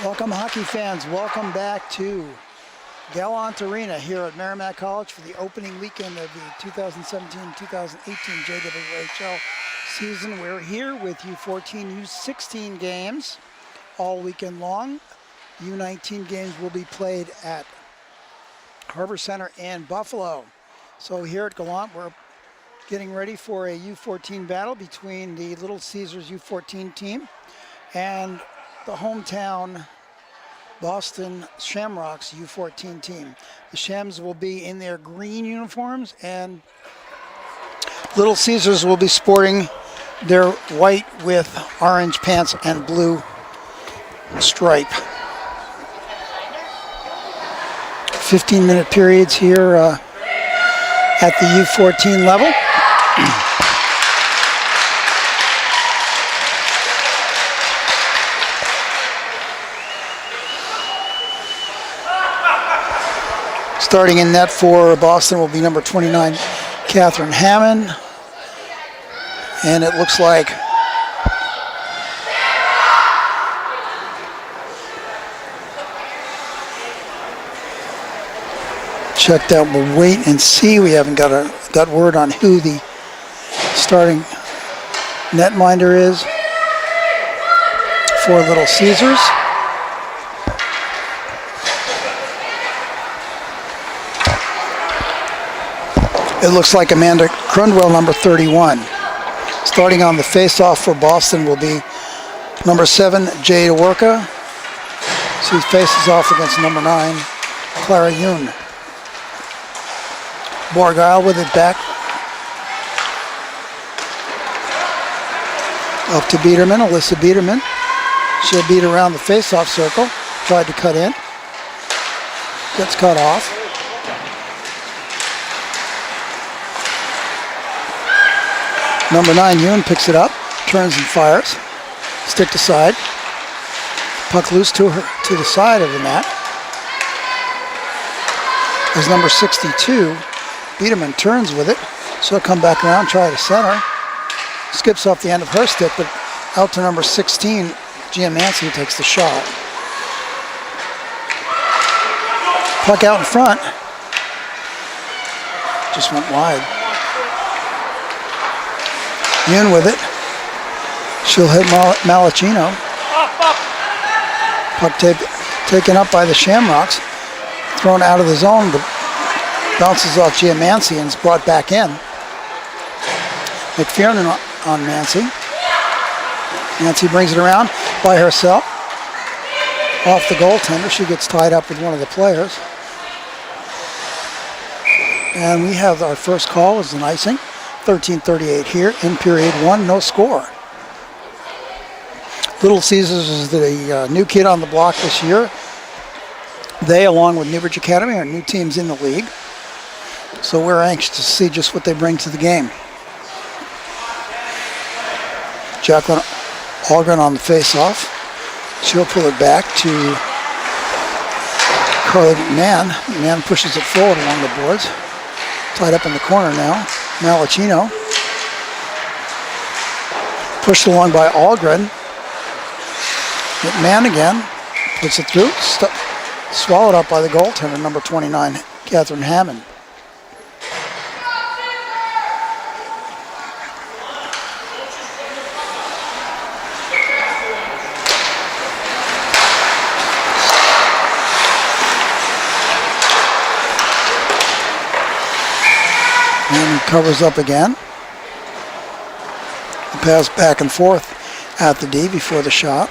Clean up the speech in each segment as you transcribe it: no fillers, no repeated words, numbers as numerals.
Welcome, hockey fans. Welcome back to Gallant Arena here at Merrimack College for the opening weekend of the 2017-2018 JWHL season. We're here with U14, U16 games all weekend long. U19 games will be played at Harbor Center and Buffalo. So here at Gallant, we're getting ready for a U14 battle between the Little Caesars U14 team and the hometown Boston Shamrocks U14 team. The Shams will be in their green uniforms and Little Caesars will be sporting their white with orange pants and blue stripe. 15-minute periods here at the U14 level. Starting in net for Boston will be number 29, Catherine Hammond. And it looks like checked out. We'll wait and see. We haven't got word on who the starting netminder is for Little Caesars. It looks like Amanda Crundwell, number 31. Starting on the face-off for Boston will be number 7, JWHL. She faces off against number 9, Clara Yoon. Borgile with it back. Up to Biederman, Alyssa Biederman. She'll beat around the face-off circle. Tried to cut in. Gets cut off. Number 9, Yoon picks it up, turns and fires. Stick to side. Puck loose to the side of the net. As number 62, Biederman turns with it. She'll come back around, try to center. Skips off the end of her stick, but out to number 16, Gia Mancy takes the shot. Puck out in front. Just went wide. Yoon with it. She'll hit Malachino. Puck taken up by the Shamrocks. Thrown out of the zone, but bounces off Gia Mancy and is brought back in. McPherson on Mancy. Mancy brings it around by herself. Off the goaltender. She gets tied up with one of the players. And we have our first call as an icing. 13:38 here in period 1, no score. Little Caesars is the new kid on the block this year. They, along with Newbridge Academy, are new teams in the league. So we're anxious to see just what they bring to the game. Jacqueline Algren on the face-off. She'll pull it back to Carly McMahon. McMahon pushes it forward along the boards. Tied up in the corner now. Malachino. Pushed along by Algren. McMahon again. Puts it through. Swallowed up by the goaltender, number 29, Catherine Hammond. And covers up again. The pass back and forth at the D before the shot.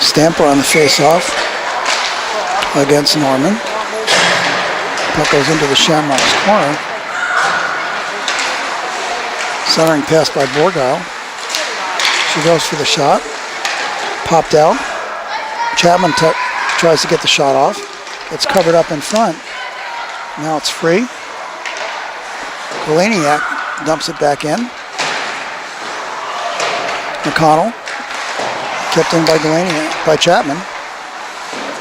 Stamper on the face-off against Norman. Puck goes into the Shamrock's corner. Centering pass by Borgile. She goes for the shot. Popped out. Chapman tries to get the shot off. Gets covered up in front. Now it's free. Galeniak dumps it back in. McConnell. Kept in by Galeniak, by Chapman.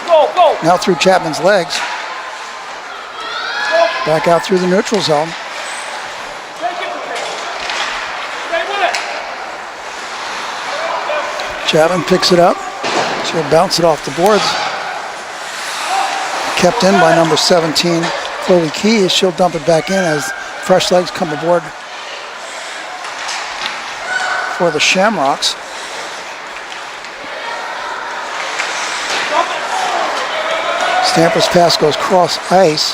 Go. Now through Chapman's legs. Back out through the neutral zone. Chapman picks it up. She'll bounce it off the boards. Kept in by number 17, Chloe Keys. She'll dump it back in as fresh legs come aboard for the Shamrocks. Stamper's pass goes cross ice.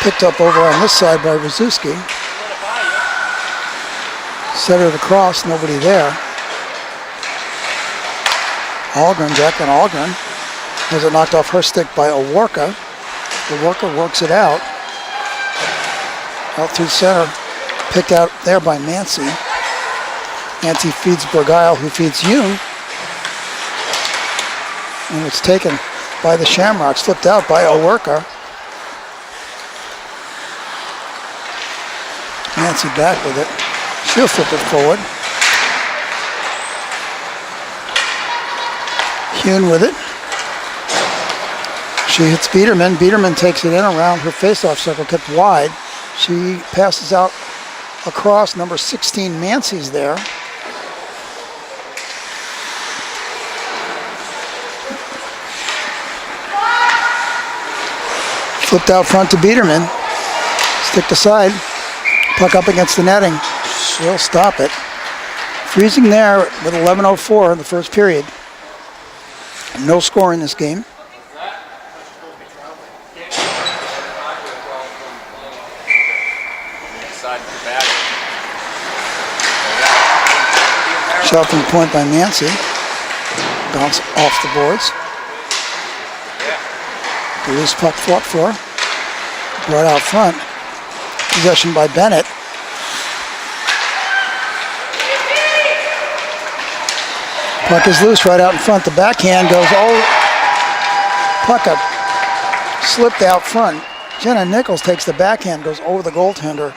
Picked up over on this side by Rzuski. Set it across, nobody there. Algren, Jacqueline Algren, has it knocked off her stick by Oworka. Oworka works it out. Out through center, picked out there by Mancy. Mancy feeds Bergile, who feeds Yoon. And it's taken by the Shamrocks, flipped out by Oworka. Mancy back with it. She'll flip it forward. Yoon with it. She hits Biederman. Biederman takes it in around her faceoff circle, kept wide. She passes out across. Number 16, Mancy's there. Flipped out front to Biederman. Stick to side. Puck up against the netting. She'll stop it. Freezing there with 11:04 in the first period. No score in this game. Shot from the point by Mancy. Bounce off the boards. The loose puck fought for. Brought out front. Possession by Bennett. Puck is loose right out in front. The backhand goes over. Puck up. Slipped out front. Jenna Nichols takes the backhand, goes over the goaltender.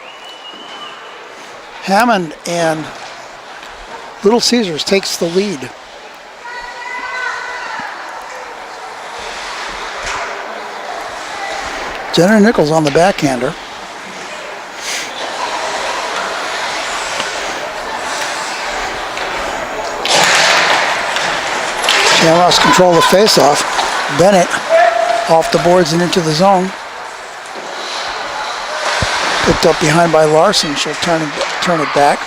Hammond and Little Caesars takes the lead. Jenna Nichols on the backhander. Shamrocks control the faceoff. Bennett off the boards and into the zone. Picked up behind by Larson. She'll turn it back.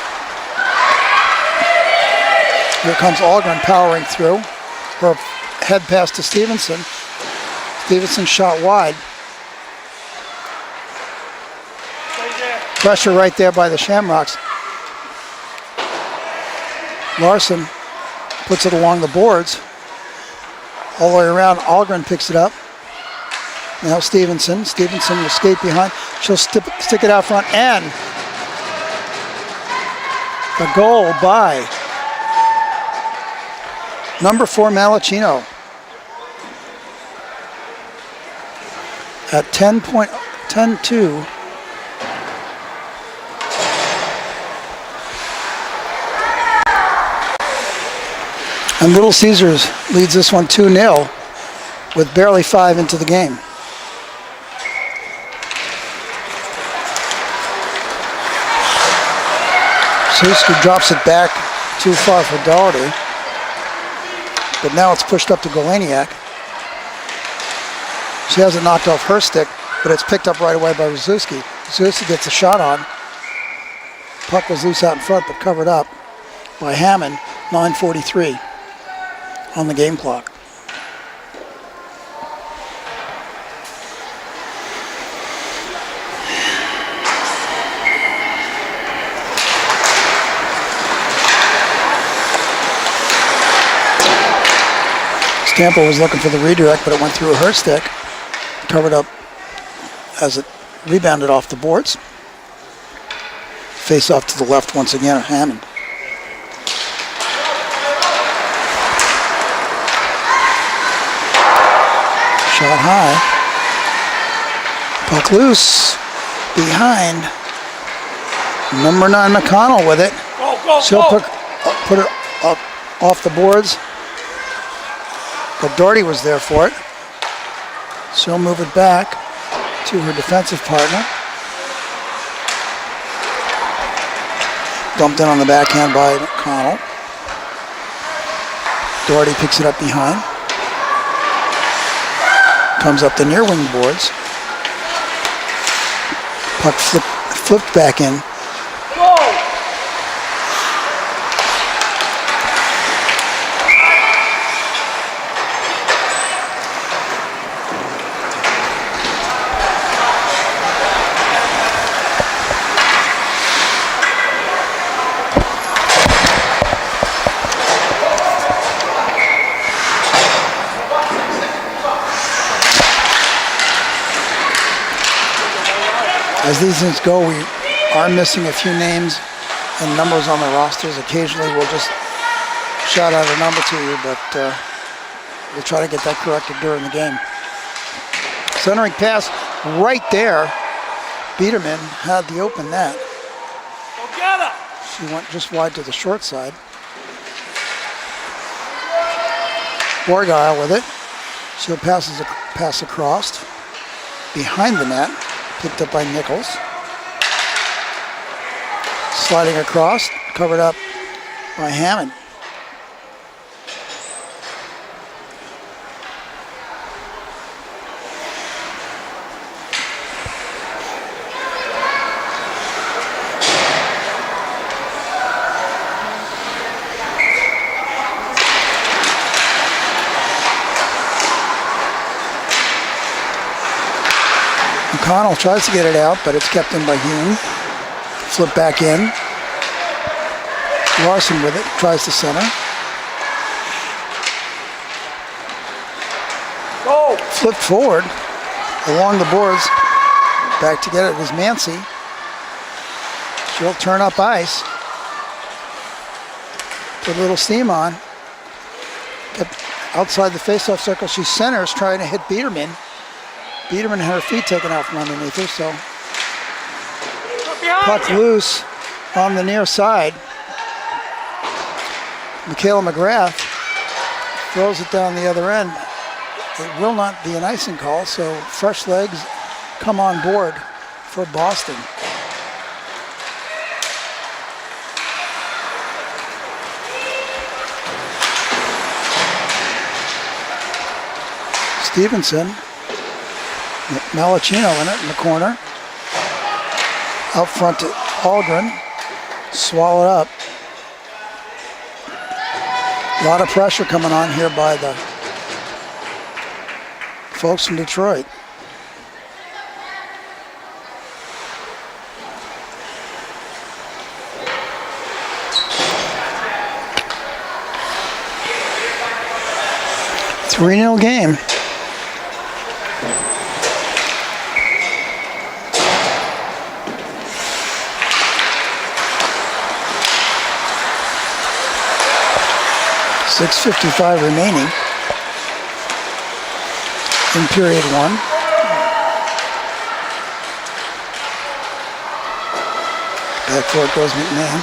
Here comes Algren powering through. Her head pass to Stevenson. Stevenson shot wide. Pressure right there by the Shamrocks. Larson puts it along the boards. All the way around, Algren picks it up. Now Stevenson. Stevenson will skate behind. She'll stick it out front, and the goal by number 4, Malachino. At 10:2. And Little Caesars leads this one 2-0 with barely 5 into the game. Suski drops it back too far for Doherty. But now it's pushed up to Goleniak. She has it knocked off her stick, but it's picked up right away by Rzuski. Rzuski gets a shot on. Puck was loose out in front, but covered up by Hammond. 9:43 on the game clock. Stamper was looking for the redirect, but it went through her stick. Covered up as it rebounded off the boards. Face off to the left once again, Hammond. Shot high. Puck loose. Behind. Number 9, McConnell with it. She'll put it up off the boards. But Doherty was there for it. She'll move it back to her defensive partner. Dumped in on the backhand by McConnell. Doherty picks it up behind. Comes up the near wing boards. Puck flipped back in. Go! As these things go, we are missing a few names and numbers on the rosters. Occasionally we'll just shout out a number to you, but we'll try to get that corrected during the game. Centering pass right there. Biederman had the open net. Go get her! She went just wide to the short side. Borgile with it. She'll pass across behind the net. Picked up by Nichols. Sliding across, covered up by Hammond. O'Connell tries to get it out, but it's kept in by Hume. Flip back in. Larson with it, tries to center. Go! Flipped forward along the boards. Back to get it is Mancy. She'll turn up ice. Put a little steam on. Kept outside the faceoff circle. She centers, trying to hit Biederman. Biederman had her feet taken out from underneath her, so puck loose on the near side. Michaela McGrath throws it down the other end. It will not be an icing call, so fresh legs come on board for Boston. Stevenson. Malachino in it in the corner. Out front to Algren. Swallowed up. A lot of pressure coming on here by the folks from Detroit. It's a 3-0 game. .6:55 remaining in period one. Backcourt goes McMahon.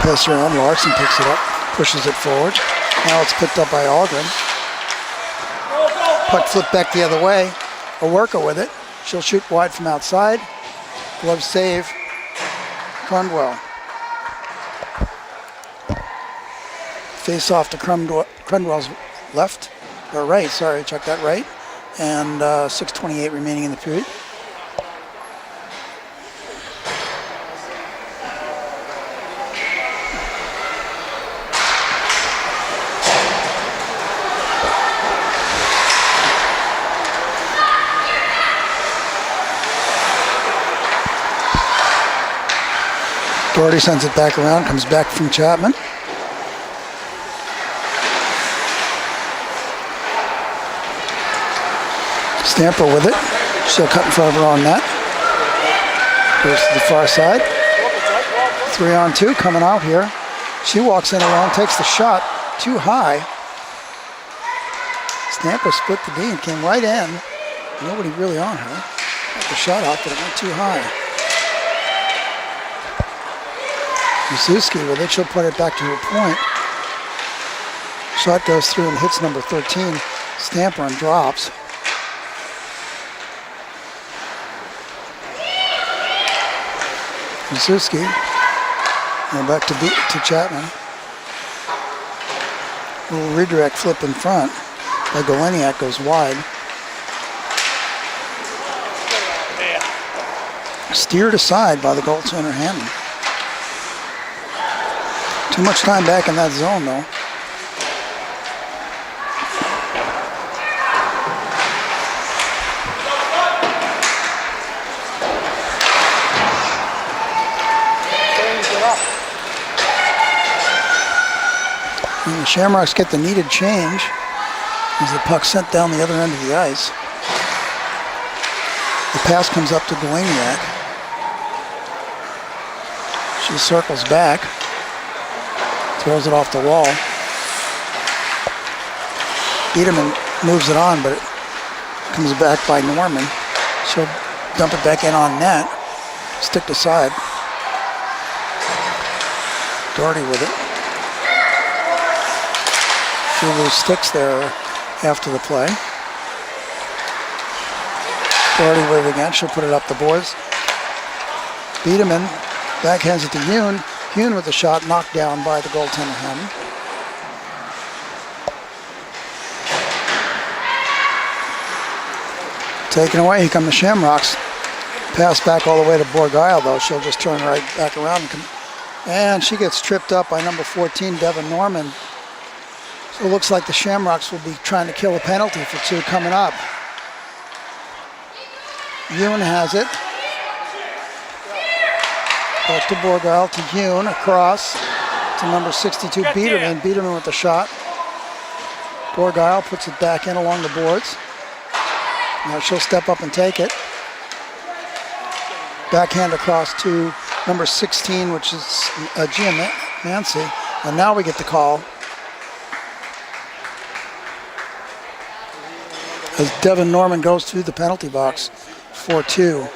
Pass around, Larson picks it up, pushes it forward. Now it's picked up by Algren. Puck flipped back the other way. Owerka with it. She'll shoot wide from outside. Glove save. Crundwell. Face off to Crundwell's left, or right, sorry, check that right. And 6:28 remaining in the period. Doherty sends it back around, comes back from Chapman. Stamper with it. She'll cut in front of her own net. Goes to the far side. 3-on-2 coming out here. She walks in alone, takes the shot too high. Stamper split the D and came right in. Nobody really on her. Got the shot out, but it went too high. Masuski with it. She'll put it back to her point. Shot goes through and hits number 13. Stamper and drops. Masuski. And back to Chapman. Little redirect flip in front by Galeniak goes wide. Steered aside by the goaltender Hammond. Too much time back in that zone though. And the Shamrocks get the needed change as the puck sent down the other end of the ice. The pass comes up to Galeniak. She circles back, throws it off the wall. Biederman moves it on, but it comes back by Norman. She'll dump it back in on net, stick aside. Doherty with it. Few loose sticks there after the play. Doherty with it again. She'll put it up the boards. Biederman backhands it to Yoon. Yoon with the shot knocked down by the goaltender Hammond. Taken away. Here come the Shamrocks. Pass back all the way to Borgile though. She'll just turn right back around and she gets tripped up by number 14, Devin Norman. So it looks like the Shamrocks will be trying to kill a penalty for two coming up. Yoon has it. Back to Borgile, to Yoon, across to number 62, Biederman. Biederman with the shot. Borgile puts it back in along the boards. Now she'll step up and take it. Backhand across to number 16, which is Gia Mancy. And now we get the call. As Devin Norman goes through the penalty box for two.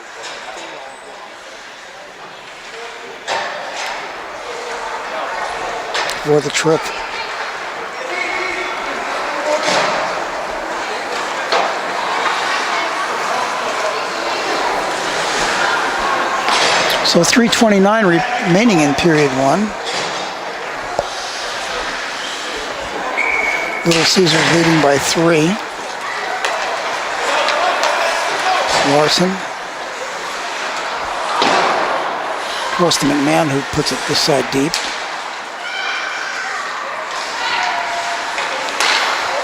For the trip. So 3:29 remaining in period one. Little Caesars leading by 3. Larson. Close to McMahon, who puts it this side deep.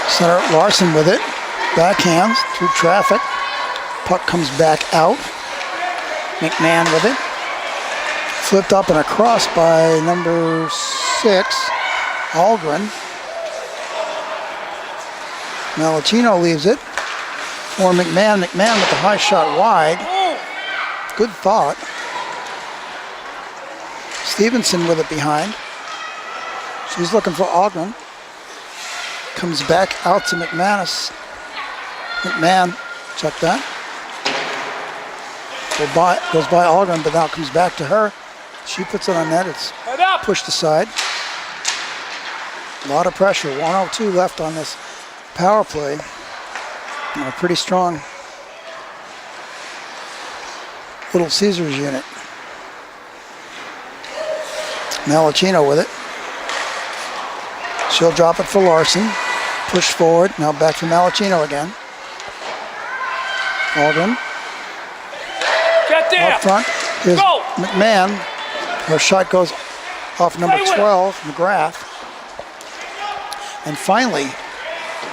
Center Larson with it. Backhands through traffic. Puck comes back out. McMahon with it. Flipped up and across by number 6, Algren. Malachino leaves it for McMahon. McMahon with the high shot wide. Good thought. Stevenson with it behind. She's looking for Algren. Comes back out to McManus. McMahon, check that. Goes by Algren, but now comes back to her. She puts it on net. It's pushed aside. A lot of pressure. 1:02 left on this power play. And a pretty strong Little Caesars unit. Malachino with it. She'll drop it for Larson. Push forward. Now back for Malachino again. Algren. Get there. Up front. Here's Go. McMahon. Her shot goes off number 12, McGrath. And finally,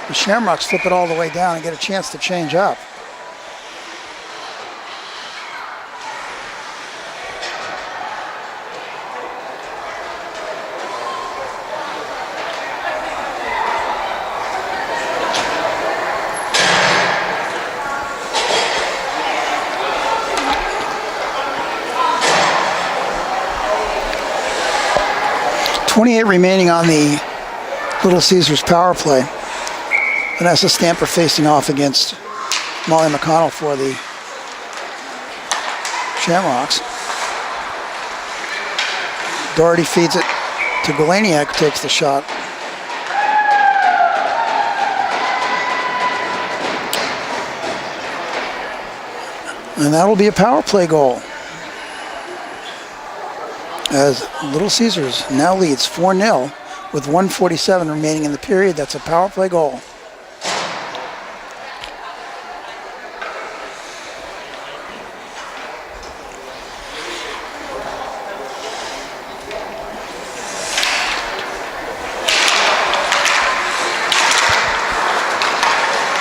the Shamrocks flip it all the way down and get a chance to change up. .28 remaining on the Little Caesars power play. Vanessa Stamper facing off against Molly McConnell for the Shamrocks. Doherty feeds it to Galeniak, who takes the shot. And that'll be a power play goal. As Little Caesars now leads 4-0 with 1:47 remaining in the period. That's a power play goal.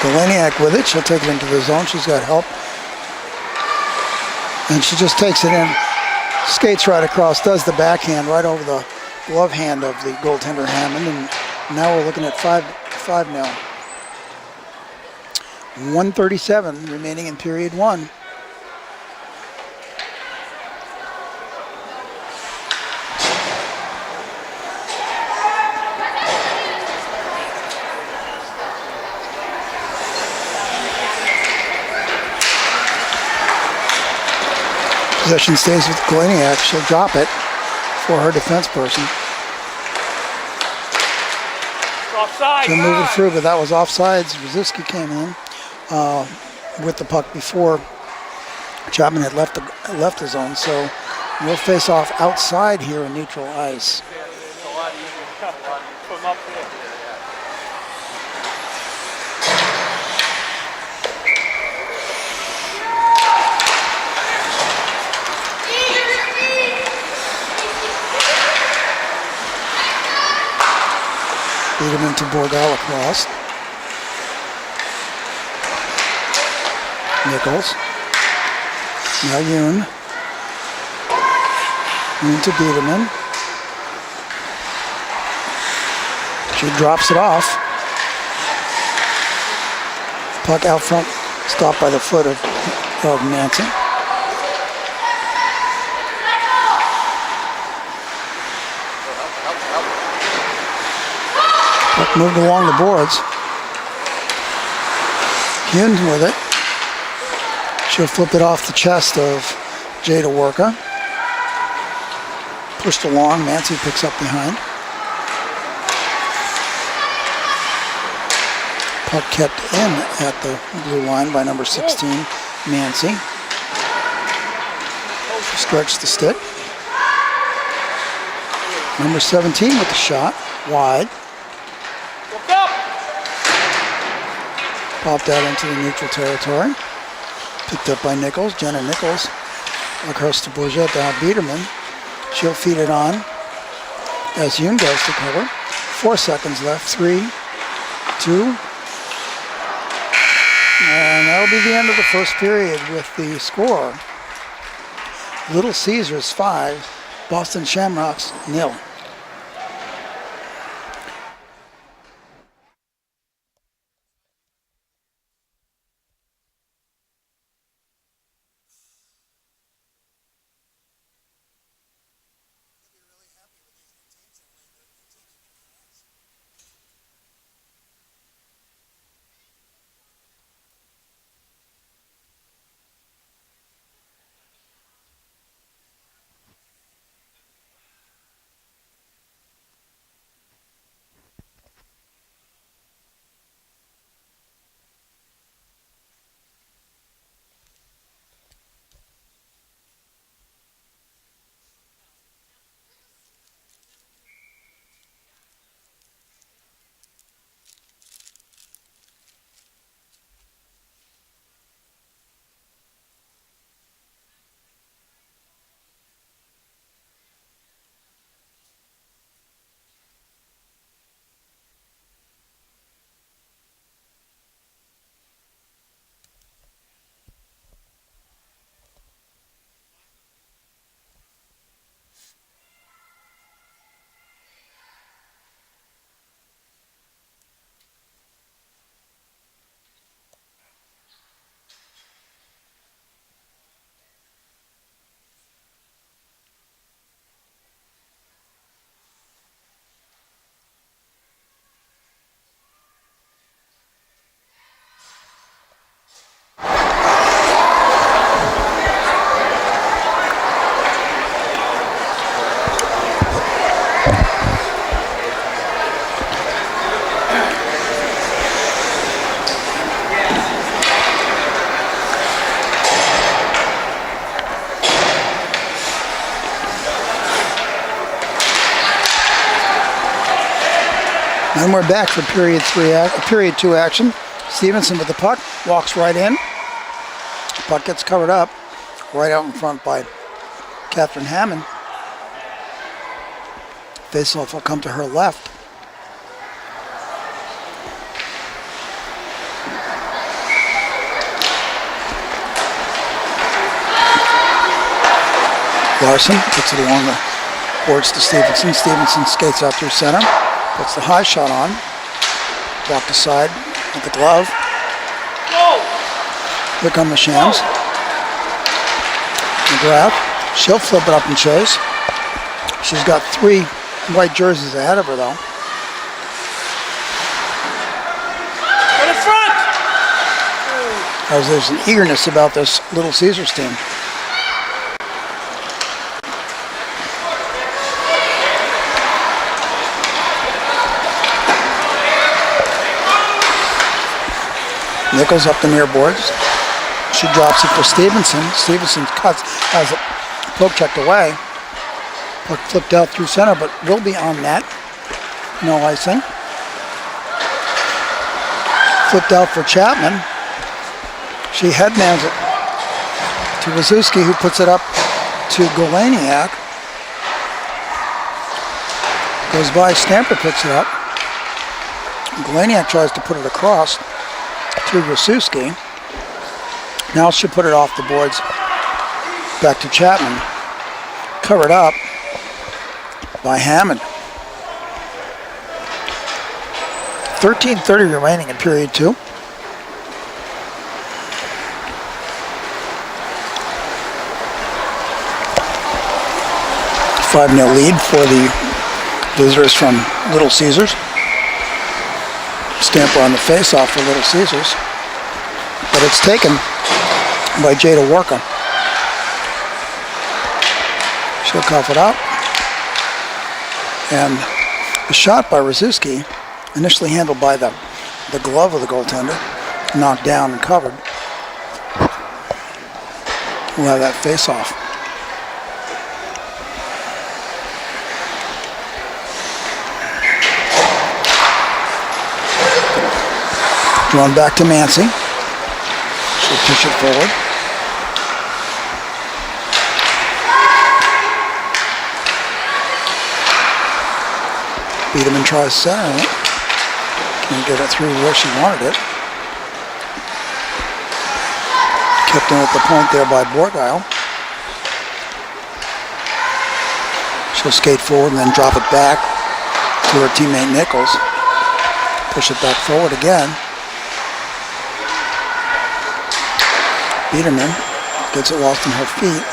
Galeniak with it. She'll take it into the zone. She's got help. And she just takes it in, skates right across, does the backhand right over the glove hand of the goaltender Hammond. And now we're looking at 5-0. 1:37 remaining in period one. Possession stays with Galeniak. She'll drop it for her defense person. Offside. She'll move it through, but that was offsides. Rosiski came in with the puck before Chapman had left the zone, so we'll face off outside here in neutral ice. It's a lot easier. From up there. Beat him into Borgal across. Nichols. Now Yoon. Yoon to Biederman. She drops it off. Puck out front, stopped by the foot of Nancy. Puck moved along the boards. Yoon with it. She'll flip it off the chest of JWHL. Pushed along, Nancy picks up behind. Puck kept in at the blue line by number 16, Nancy. She stretched the stick. Number 17 with the shot, wide. Look up. Popped out into the neutral territory. Picked up by Nichols, Jenna Nichols. Across to Bourget, down Biederman. She'll feed it on as Yoon goes to cover. 4 seconds left, 3, 2. And that'll be the end of the first period with the score. Little Caesars 5, Boston Shamrocks 0. And we're back for period 2 action. Stevenson with the puck, walks right in. Puck gets covered up, right out in front by Catherine Hammond. Faceoff will come to her left. Larson puts it along the boards to Stevenson. Stevenson skates out through center, puts the high shot on, walked aside with the glove. Here come the Shams. McGrath, she'll flip it up and chase. She's got 3 white jerseys ahead of her though. In front! As there's an eagerness about this Little Caesars team. Nichols up the near boards. She drops it for Stevenson. Stevenson cuts, has it poke checked away. Puck flipped out through center, but will be on net. No icing. Flipped out for Chapman. She headmans it to Wazuski, who puts it up to Golaniak. Goes by, Stamper picks it up. Golaniak tries to put it across to Wazuski. Now she'll put it off the boards back to Chapman. Covered up by Hammond. 13:30 remaining in period 2. $5-0 lead for the visitors from Little Caesars. Stamper on the face-off for Little Caesars. But it's taken by JWHL. She'll cough it up. And the shot by Rzuski, initially handled by the glove of the goaltender, knocked down and covered. We'll have that face-off. Drawn back to Mancy. She'll push it forward. Biederman tries center. Can't get it through where she wanted it. Kept in at the point there by Borgeil. She'll skate forward and then drop it back to her teammate Nichols. Push it back forward again. Biederman gets it lost in her feet.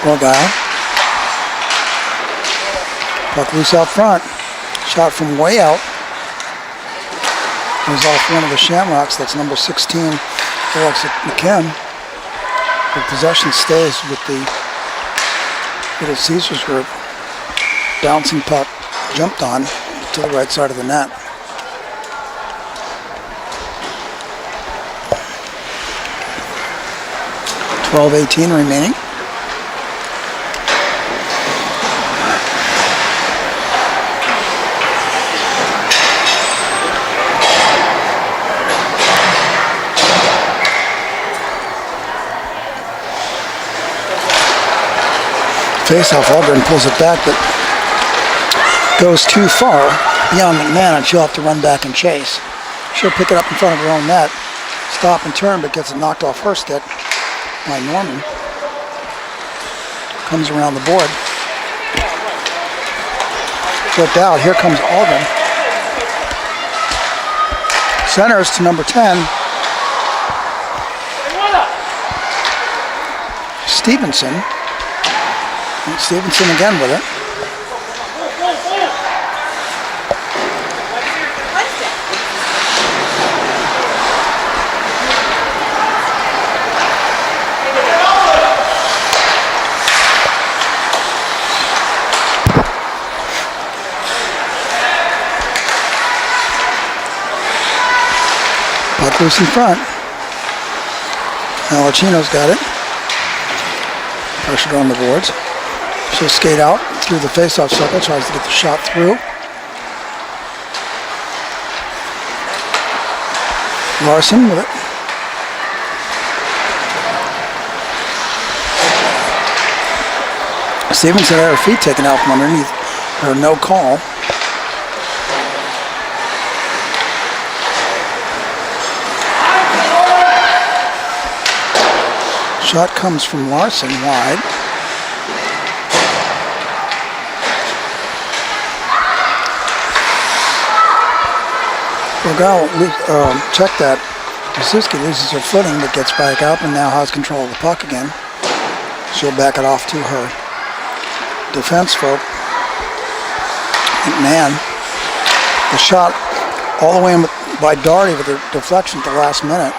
Borgeil. Puck loose out front. Shot from way out. Goes off one of the Shamrocks. That's number 16, Alex McKim. The possession stays with the Little Caesars group. Bouncing puck jumped on to the right side of the net. $12:18 remaining. Face-off, Aldrin pulls it back, but goes too far beyond McMahon, and she'll have to run back and chase. She'll pick it up in front of her own net, stop and turn, but gets it knocked off her stick by Norman. Comes around the board. Flipped out. Here comes Aldrin. Centers to number 10. Stevenson. And Stevenson again with it. Puck loose in front. Malachino's got it. Pressured on the boards. She'll skate out through the face-off circle, tries to get the shot through. Larson with it. Stevenson had her feet taken out from underneath her, no call. Shot comes from Larson wide. Borgal checked that. Wasuski loses her footing but gets back up and now has control of the puck again. She'll back it off to her defense folk. Man, the shot all the way in by Doherty with a deflection at the last minute.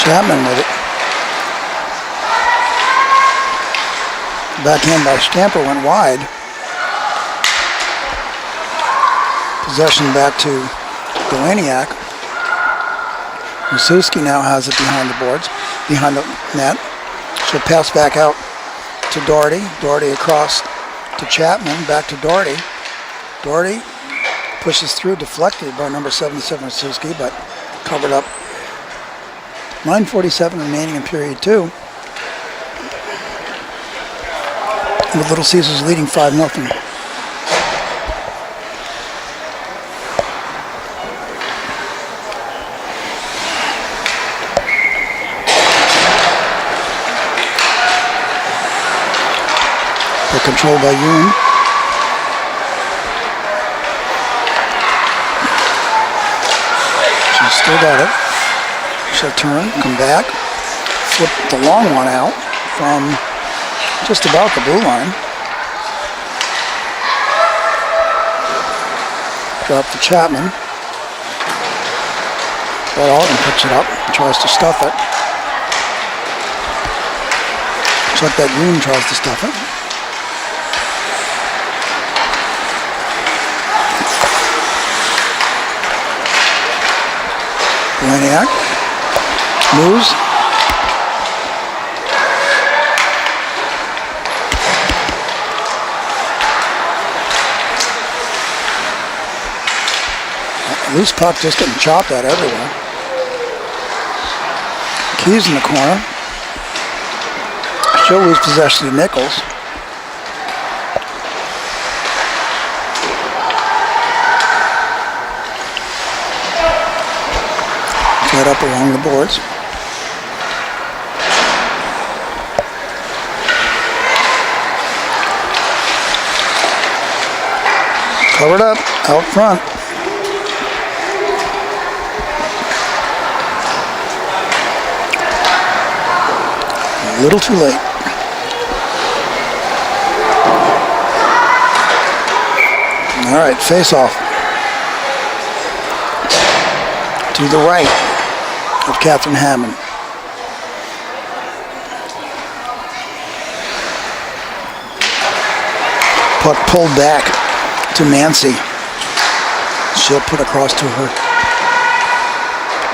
Chapman with it. Backhand by Stamper went wide. Possession back to Galaniak. Wasuski now has it behind the boards, behind the net. She'll pass back out to Doherty. Doherty across to Chapman, back to Doherty. Doherty pushes through, deflected by number 77 Wasuski, but covered up. 9:47 remaining in period 2. With Little Caesars leading 5-0. They're controlled by Yoon. She's still got it. She'll turn, come back, flip the long one out from just about the blue line. Drop to Chapman. But Alden picks it up and tries to stuff it. Looks like that Yoon tries to stuff it. Galaniak moves. Loose puck just getting chopped at everywhere. Keys in the corner. She'll lose possession to Nichols. Fed up along the boards. Covered up, out front. A little too late. All right, face off. To the right of Catherine Hammond. Puck pulled back to Nancy. She'll put across to her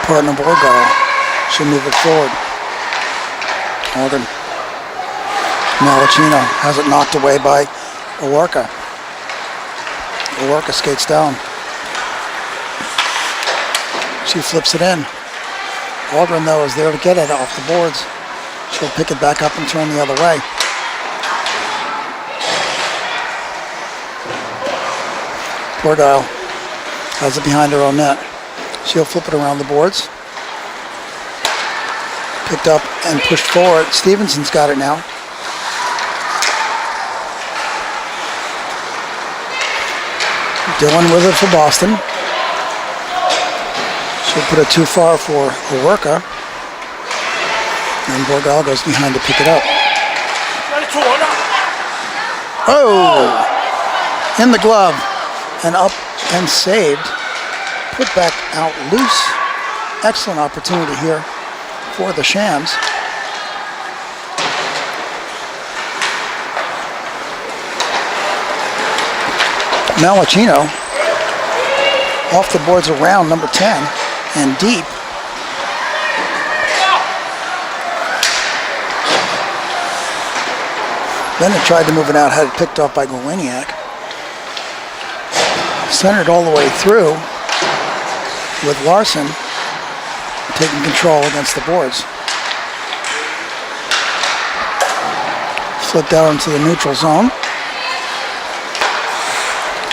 partner Borgal. She'll move it forward. Morgan Malachino has it knocked away by Owarka. Owarka skates down. She flips it in. Aldrin, though, is there to get it off the boards. She'll pick it back up and turn the other way. Borgal has it behind her own net. She'll flip it around the boards. Picked up and pushed forward. Stevenson's got it now. Dillon with it for Boston. She'll put it too far for Owarka. And Borgal goes behind to pick it up. Oh! In the glove. And up and saved. Put back out loose. Excellent opportunity here for the Shams. Malachino off the boards around number 10 and deep. Bennett tried to move it out, had it picked off by Goleniak. Centered all the way through with Larson taking control against the boards. Flipped out into the neutral zone.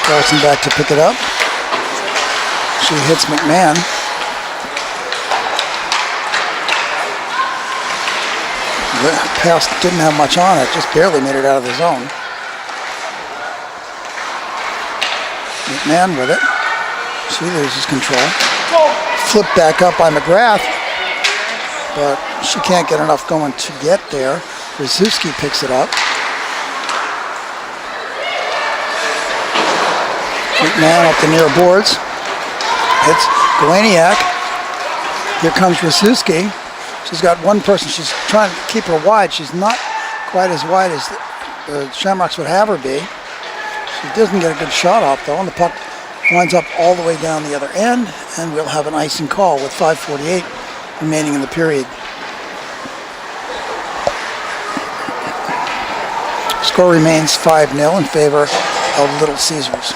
Larson back to pick it up. She hits McMahon. The pass didn't have much on it, just barely made it out of the zone. McMahon with it. She loses control. Flipped back up by McGrath, but she can't get enough going to get there. Rzuski picks it up. McMahon up the near boards. It's Goleniak. Here comes Rzuski. She's got one person. She's trying to keep her wide. She's not quite as wide as the Shamrocks would have her be. She doesn't get a good shot off, though, and the puck winds up all the way down the other end, and we'll have an icing call with 5:48 remaining in the period. Score remains 5-0 in favor of Little Caesars.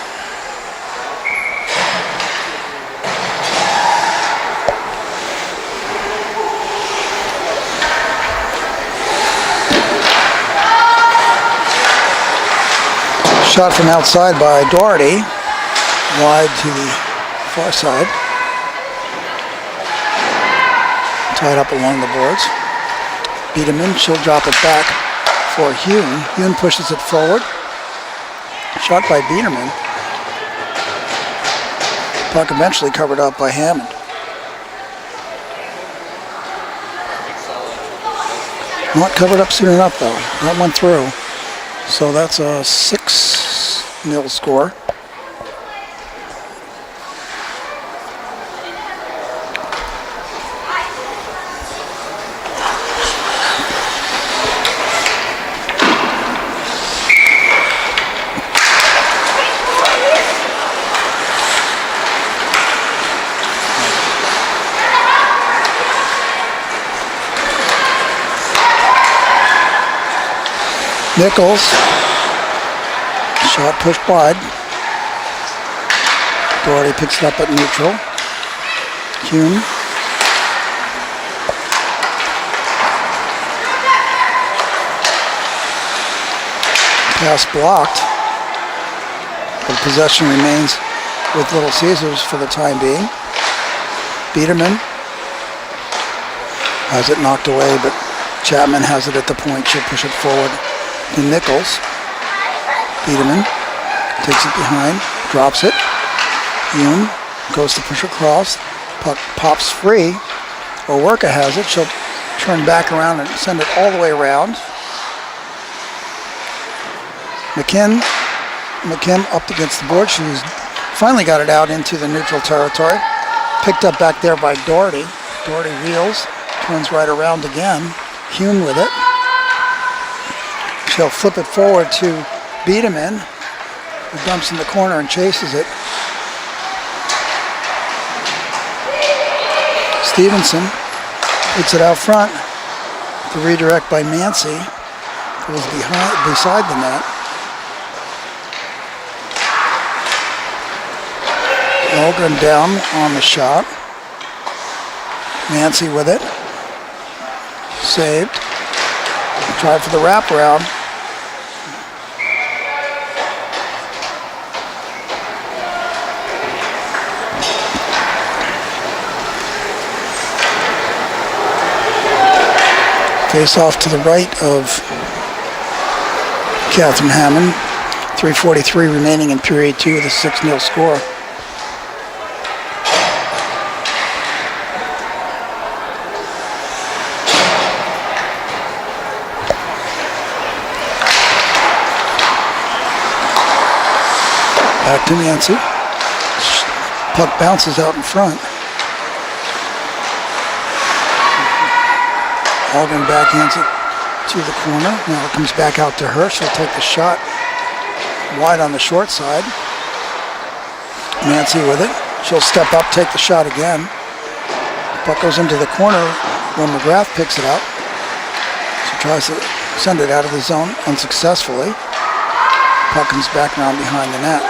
Shot from outside by Doherty, wide to the far side. Tied up along the boards. Biederman, she'll drop it back for Hune. Hune pushes it forward. Shot by Biederman. Puck eventually covered up by Hammond. Not covered up soon enough, though. That went through. So that's a 6-0 score. Nichols, shot pushed wide. Doherty picks it up at neutral. Hume. Pass blocked. The possession remains with Little Caesars for the time being. Biederman has it knocked away, but Chapman has it at the point. She'll push it forward to Nichols. Biederman takes it behind, drops it. Hume goes to push across. Puck pops free. Owerka has it. She'll turn back around and send it all the way around. McKim up against the board. She's finally got it out into the neutral territory. Picked up back there by Doherty. Doherty reels, turns right around again. Hume with it. She'll flip it forward to Biederman, who dumps in the corner and chases it. Stevenson puts it out front. The redirect by Mancy. It was beside the net. Algren down on the shot. Mancy with it. Saved. Tried for the wraparound. Face off to the right of Catherine Hammond. 3:43 remaining in period 2 with a 6-0 score. Back to Nancy. Puck bounces out in front. Algren backhands it to the corner. Now it comes back out to her. She'll take the shot wide on the short side. Nancy with it. She'll step up, take the shot again. Puck goes into the corner when McGrath picks it up. She tries to Send it out of the zone unsuccessfully. Puck comes back around behind the net.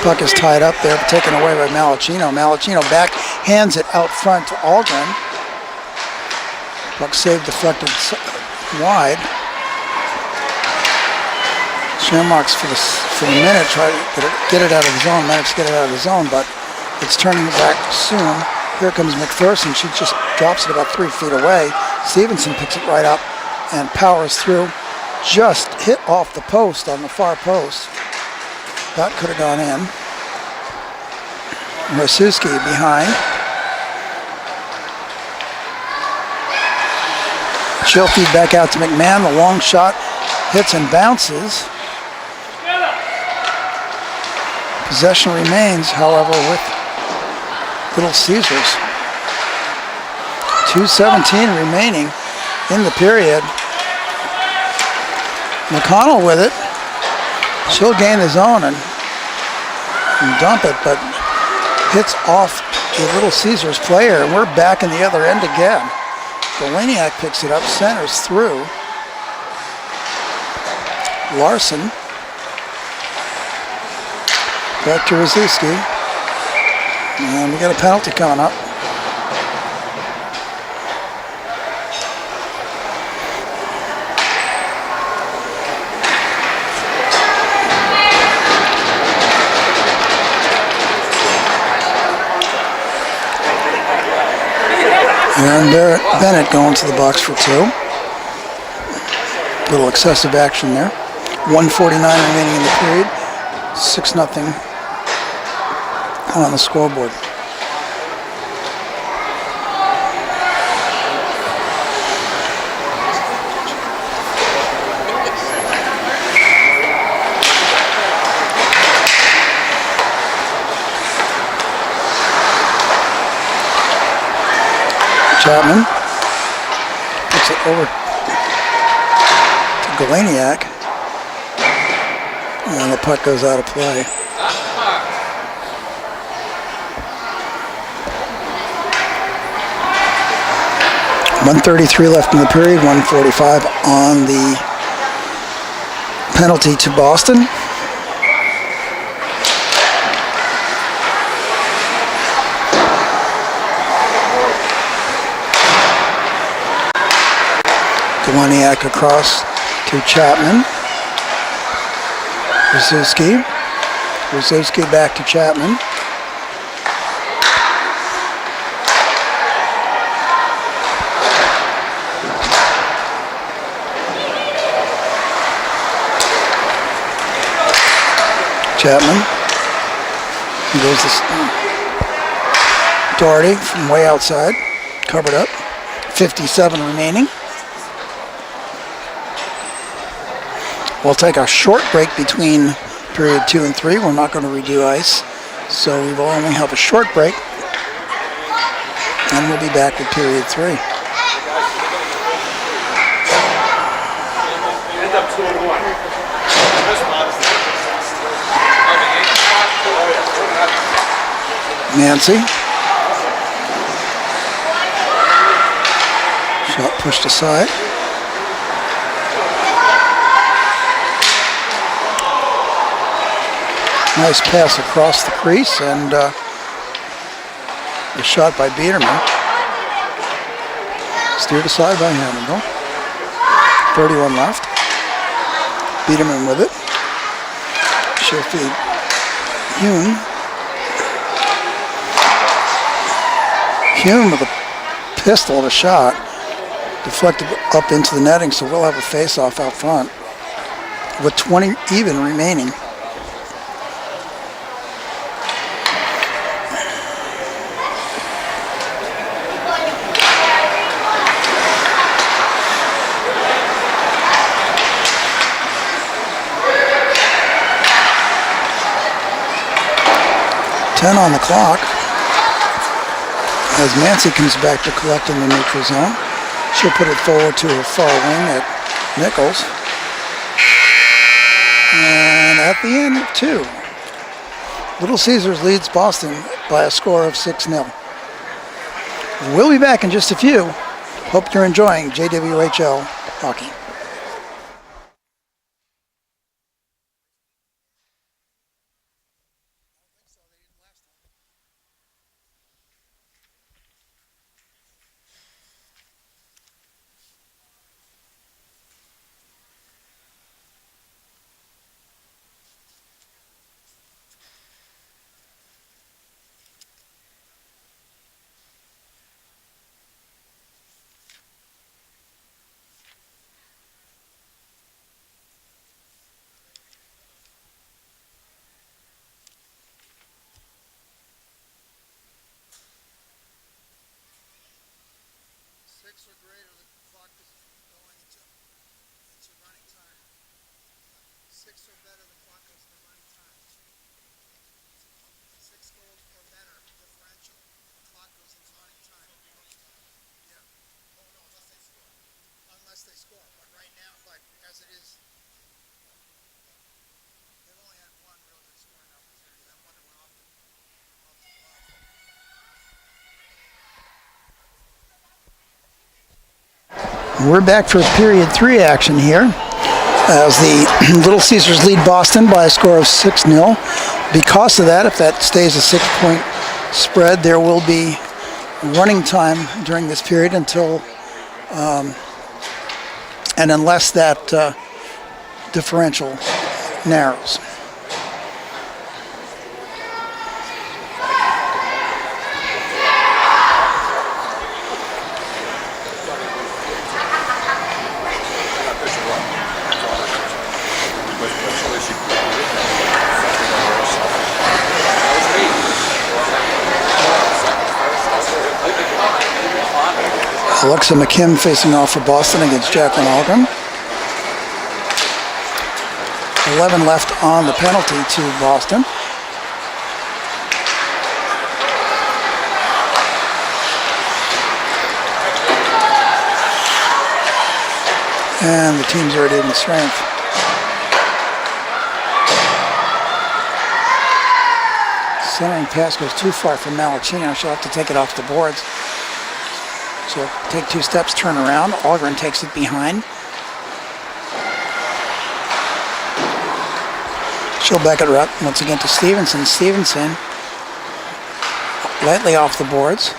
Puck is tied up there, taken away by Malachino. Malachino backhands it out front to Algren. Puck save deflected wide. Shamrocks for the minute try to get it out of the zone. Managed to get it out of the zone, but it's turning back soon. Here comes McPherson. She just drops it about 3 feet away. Stevenson picks it right up and powers through. Just hit off the post on the far post. That could have gone in. Rasuski behind. She'll feed back out to McMahon. The long shot hits and bounces. Possession remains, however, with Little Caesars. 2:17 remaining in the period. McConnell with it. She'll gain the zone and dump it, but hits off the Little Caesars player, and we're back in the other end again. Galeniak picks it up, centers through. Larson. Back to Rzuski. And we got a penalty coming up. And Bennett going to the box for 2. Little excessive action there. 1:49 remaining in the period. 6-0 on the scoreboard. Chapman puts it over to Galeniak, and the puck goes out of play. .133 left in the period, 1:45 on the penalty to Boston. Galeniak across to Chapman. Rzuski. Rzuski back to Chapman. Chapman. He goes to Doherty from way outside. Covered up. 57 remaining. We'll take a short break between period 2 and 3. We're not going to redo ice, so we will only have a short break, and we'll be back with period 3. End up 2-1. Nancy. Shot pushed aside. Nice pass across the crease, and a shot by Biederman. Steered aside by Hannibal. 31 left. Biederman with it. She'll feed Hume. Hume with a pistol of a shot. Deflected up into the netting, so we'll have a face-off out front with 20 even remaining. On the clock as Nancy comes back to collect in the neutral zone. She'll put it forward to her far wing at Nichols. And at the end of 2, Little Caesars leads Boston by a score of 6-0. We'll be back in just a few Hope you're enjoying JWHL hockey. Six or greater, the clock is going into running time. 6 or better, the clock goes into running time. 6 goals or better, differential. The clock goes into running time. Yeah. Oh no, unless they score. Unless they score. But right now, like as it is, they've only had one real good scoring opportunity. That one that went off the glove. We're back for period 3 action here as the Little Caesars lead Boston by a score of 6-0. Because of that, if that stays a 6-point spread, there will be running time during this period until, and unless that differential narrows. Alexa McKim facing off for Boston against Jacqueline Algren. 11 left on the penalty to Boston. And the teams are at even strength. Centering pass goes too far for Malachino. She'll have to take it off the boards. She'll take 2 steps, turn around. Algren takes it behind. She'll back it up once again to Stevenson. Stevenson lightly off the boards.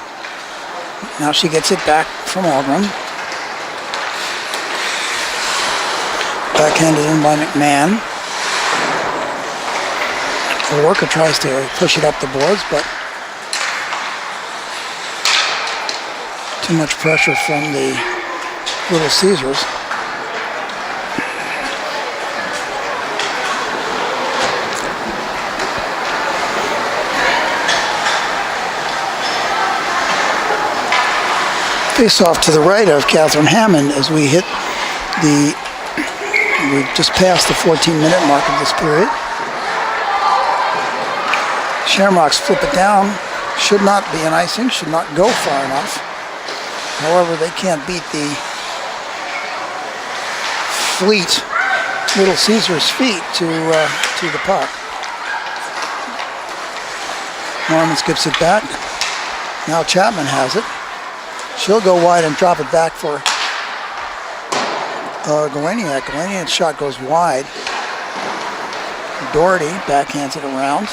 Now she gets it back from Algren. Backhanded in by McMahon. The worker tries to push it up the boards, but too much pressure from the Little Caesars. Face off to the right of Catherine Hammond as we just passed the 14-minute mark of this period. Shamrocks flip it down. Should not be an icing, should not go far enough. However, they can't beat the fleet Little Caesars feet to the puck. Norman skips it back. Now Chapman has it. She'll go wide and drop it back for Galeniak. Galeniak's shot goes wide. Doherty backhands it around.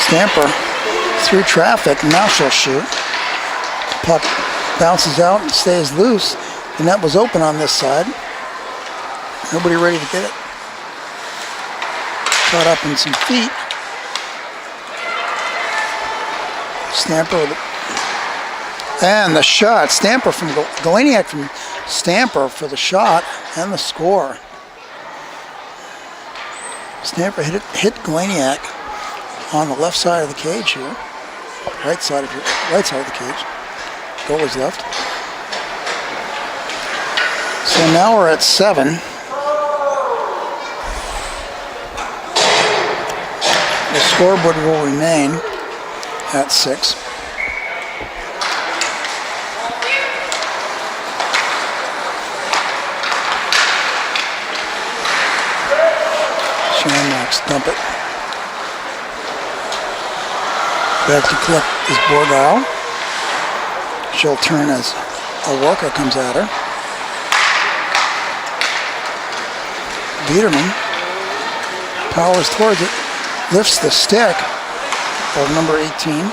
Stamper through traffic. Now she'll shoot. Puck bounces out and stays loose. The net was open on this side. Nobody ready to get it. Caught up in some feet. Stamper with it. And the shot. Stamper from Galeniak from Stamper for the shot and the score. Stamper hit Galeniak on the left side of the cage here. Right side of the cage. Goalie's left. So now we're at 7. The scoreboard will remain at 6. Shamrocks dump it. Back to collect is Borgile. She'll turn as Awarka comes at her. Biederman powers towards it, lifts the stick of number 18.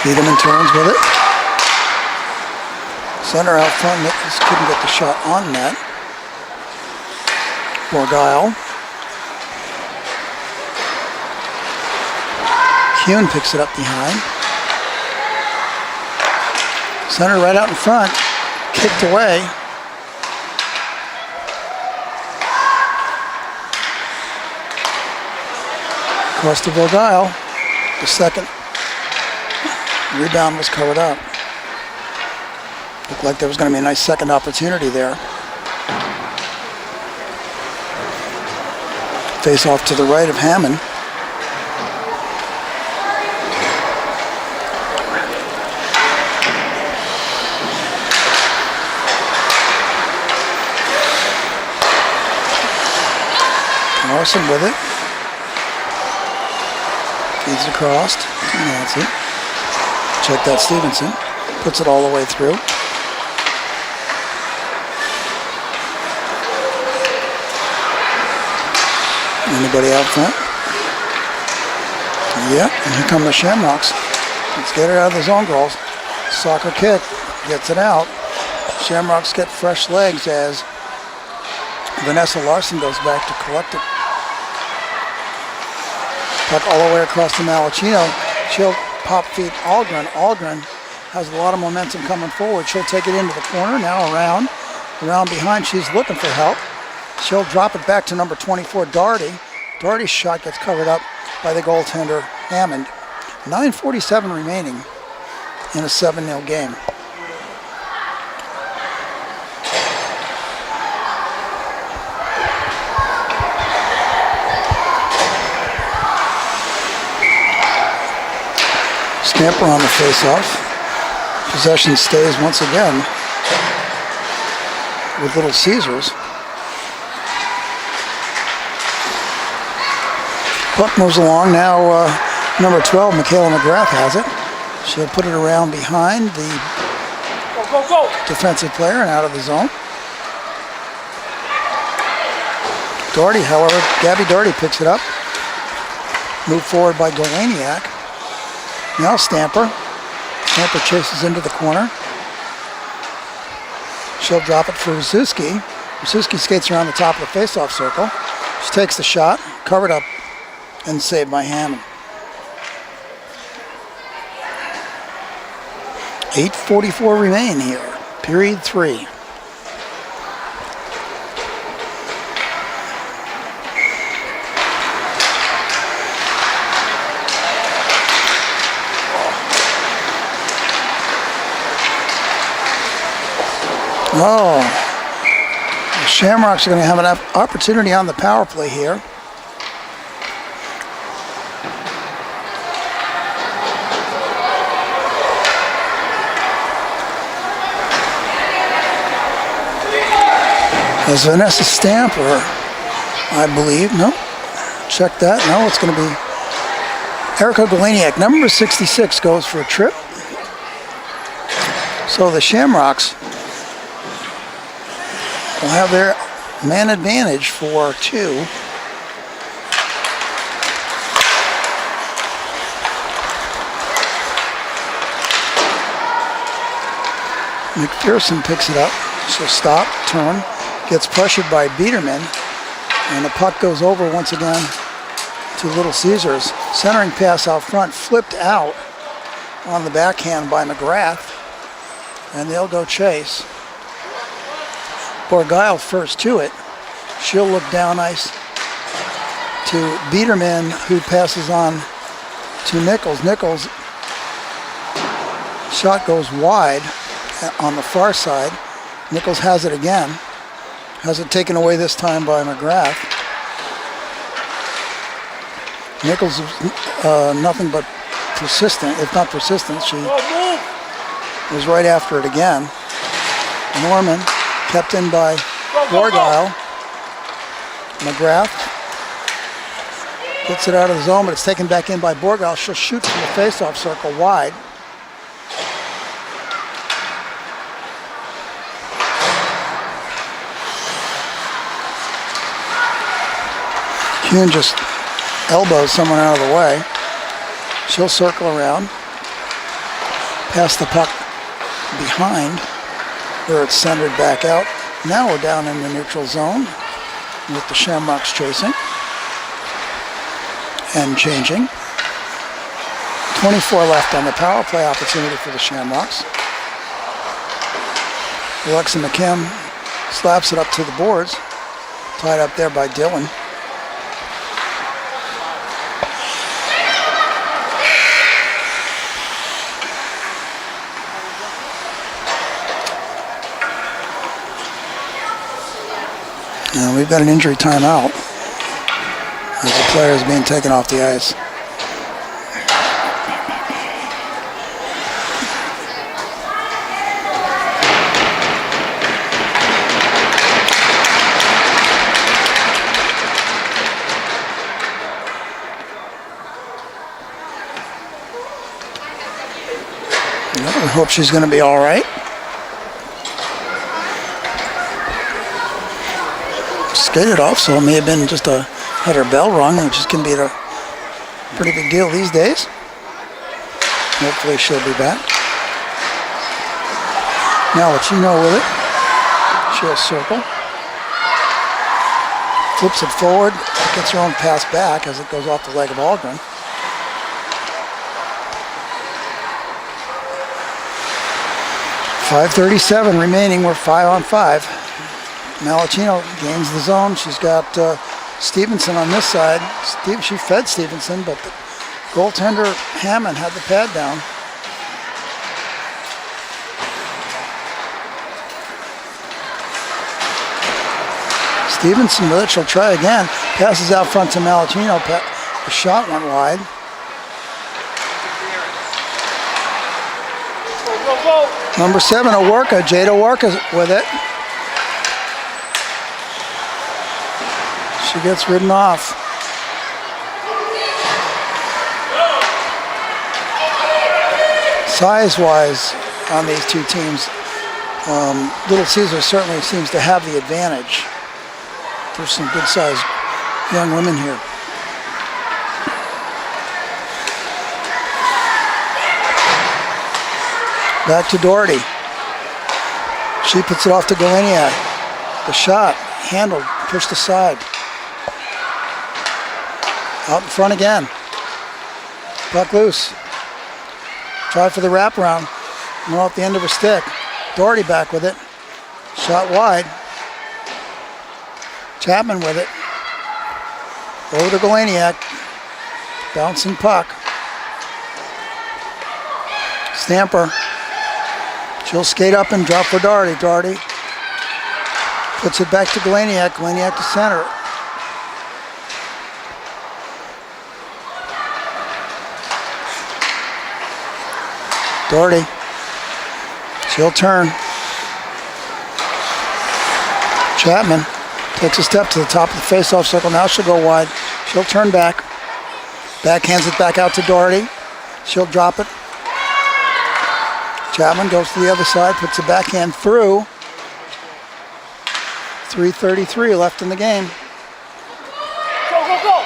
Biederman turns with it. Center out front, Nichols couldn't get the shot on net. Borgile. Kuhn picks it up behind. Center right out in front, kicked away. Across to Borgile. The second rebound was covered up. Looked like there was going to be a nice second opportunity there. Face off to the right of Hammond. Larson with it. Feeds across to Nancy. Check that Stevenson. Puts it all the way through. Anybody out front? Yeah, and here come the Shamrocks. Let's get it out of the zone, girls. Soccer kick, gets it out. Shamrocks get fresh legs as Vanessa Larson goes back to collect it. Puck all the way across to Malachino. She'll pop feed Algren. Algren has a lot of momentum coming forward. She'll take it into the corner, now around behind. She's looking for help. She'll drop it back to number 24, Doherty. Doherty's shot gets covered up by the goaltender, Hammond. 9:47 remaining in a 7-0 game. Stamper on the face-off. Possession stays once again with Little Caesars. Puck moves along now. Number 12, Michaela McGrath has it. She'll put it around behind the defensive player and out of the zone. Doherty, however, Gabby Doherty picks it up. Moved forward by Golaniak. Now Stamper. Stamper chases into the corner. She'll drop it for Rzuski. Rzuski skates around the top of the face-off circle. She takes the shot, covered up, and saved by Hammond. 8:44 remain here. Period 3. Oh, the Shamrocks are going to have an opportunity on the power play here. As Vanessa Stamper, I believe, no, check that, no, it's going to be Erica Golaniak. Number 66 goes for a trip. So the Shamrocks will have their man advantage for 2. McPherson picks it up. She'll stop, turn, gets pressured by Biederman, and the puck goes over once again to Little Caesars. Centering pass out front, flipped out on the backhand by McGrath, and they'll go chase. Borgile first to it. She'll look down ice to Biederman, who passes on to Nichols. Nichols' shot goes wide on the far side. Nichols has it again. Has it taken away this time by McGrath. Nichols is nothing but persistent, if not persistent. She was right after it again. Norman kept in by Borgile. McGrath gets it out of the zone, but it's taken back in by Borgile. She'll shoot from the face-off circle wide. Kuhn just elbows someone out of the way. She'll circle around, pass the puck behind where it's centered back out. Now we're down in the neutral zone with the Shamrocks chasing and changing. 24 left on the power play opportunity for the Shamrocks. Alexa McKim slaps it up to the boards, tied up there by Dillon. And we've got an injury timeout as the player is being taken off the ice. I hope she's going to be all right. Skated off, so it may have been just had her bell rung, which can be a pretty big deal these days. Hopefully she'll be back. Now Latino with it. She'll circle. Flips it forward, gets her own pass back as it goes off the leg of Algren. .537 remaining, we're 5-on-5. Malachino gains the zone. She's got Stevenson on this side. She fed Stevenson, but the goaltender Hammond had the pad down. Stevenson with it. She'll try again. Passes out front to Malachino. The shot went wide. Number 7, Awerka. JWHL with it. She gets ridden off. Size-wise on these two teams, Little Caesar certainly seems to have the advantage. There's some good-sized young women here. Back to Doherty. She puts it off to Galeniak. The shot, handled, pushed aside. Out in front again. Puck loose. Try for the wraparound. Went off the end of her stick. Doherty back with it. Shot wide. Chapman with it. Over to Galeniak. Bouncing puck. Stamper. She'll skate up and drop for Doherty. Doherty puts it back to Galeniak. Galeniak to center. Doherty. She'll turn. Chapman takes a step to the top of the faceoff circle. Now she'll go wide. She'll turn back. Backhands it back out to Doherty. She'll drop it. Chapman goes to the other side, puts the backhand through. 3:33 left in the game. Go, go, go!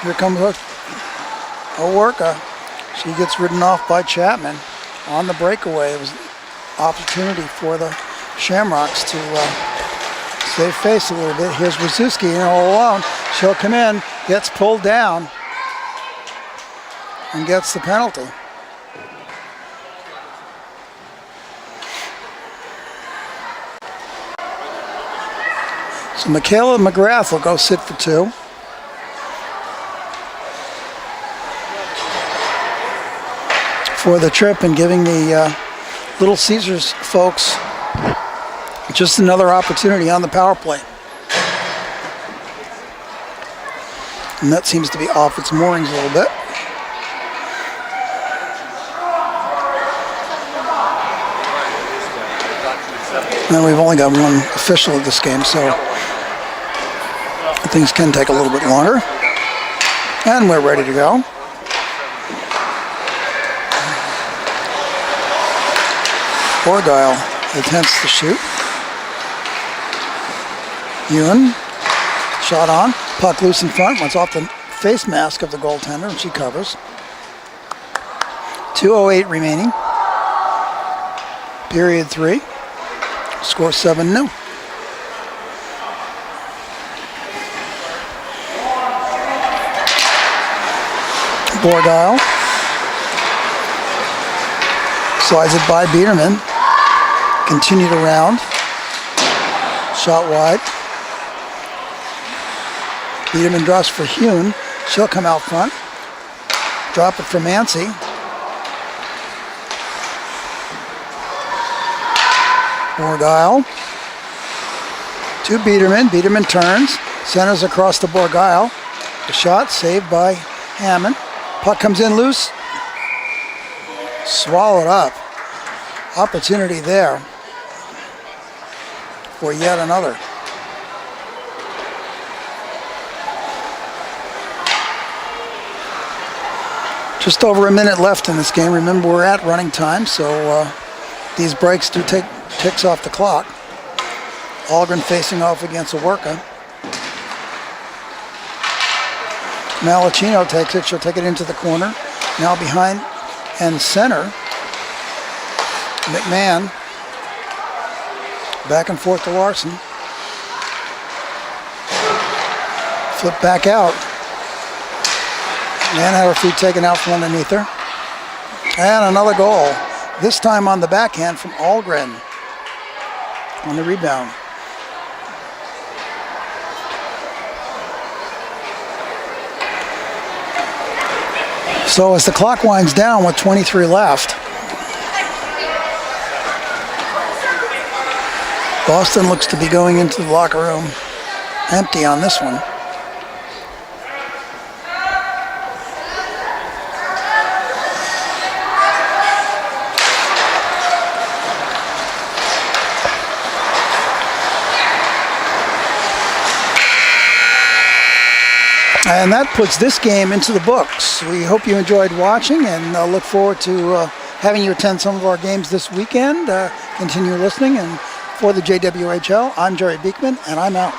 Here comes Awerka. She gets ridden off by Chapman on the breakaway. It was an opportunity for the Shamrocks to save face a little bit. Here's Wazewski all alone. She'll come in, gets pulled down, and gets the penalty. So Michaela McGrath will go sit for 2. For the trip and giving the Little Caesars folks just another opportunity on the power play. And that seems to be off its moorings a little bit. And we've only got one official at this game, so things can take a little bit longer. And we're ready to go. Borgyle attempts to shoot. Ewan, shot on, puck loose in front, once off the face mask of the goaltender, and she covers. 2:08 remaining. Period 3. Score 7-0. Borgyle slides it by Biederman. Continued around. Shot wide. Biederman draws for Hune. She'll come out front. Drop it for Mancy. Borgyle to Biederman. Biederman turns. Centers across to Borgyle. The shot saved by Hammond. Puck comes in loose. Swallowed up. Opportunity there for yet another. Just over a minute left in this game. Remember, we're at running time, so these breaks do take ticks off the clock. Algren facing off against Awerka. Malachino takes it. She'll take it into the corner. Now behind and center. McMahon. Back and forth to Larson. Flip back out. Man had her feet taken out from underneath her. And another goal. This time on the backhand from Algren on the rebound. So as the clock winds down with 23 left, Boston looks to be going into the locker room empty on this one. And that puts this game into the books. We hope you enjoyed watching, and look forward to having you attend some of our games this weekend. Continue listening, and for the JWHL, I'm Jerry Beekman, and I'm out.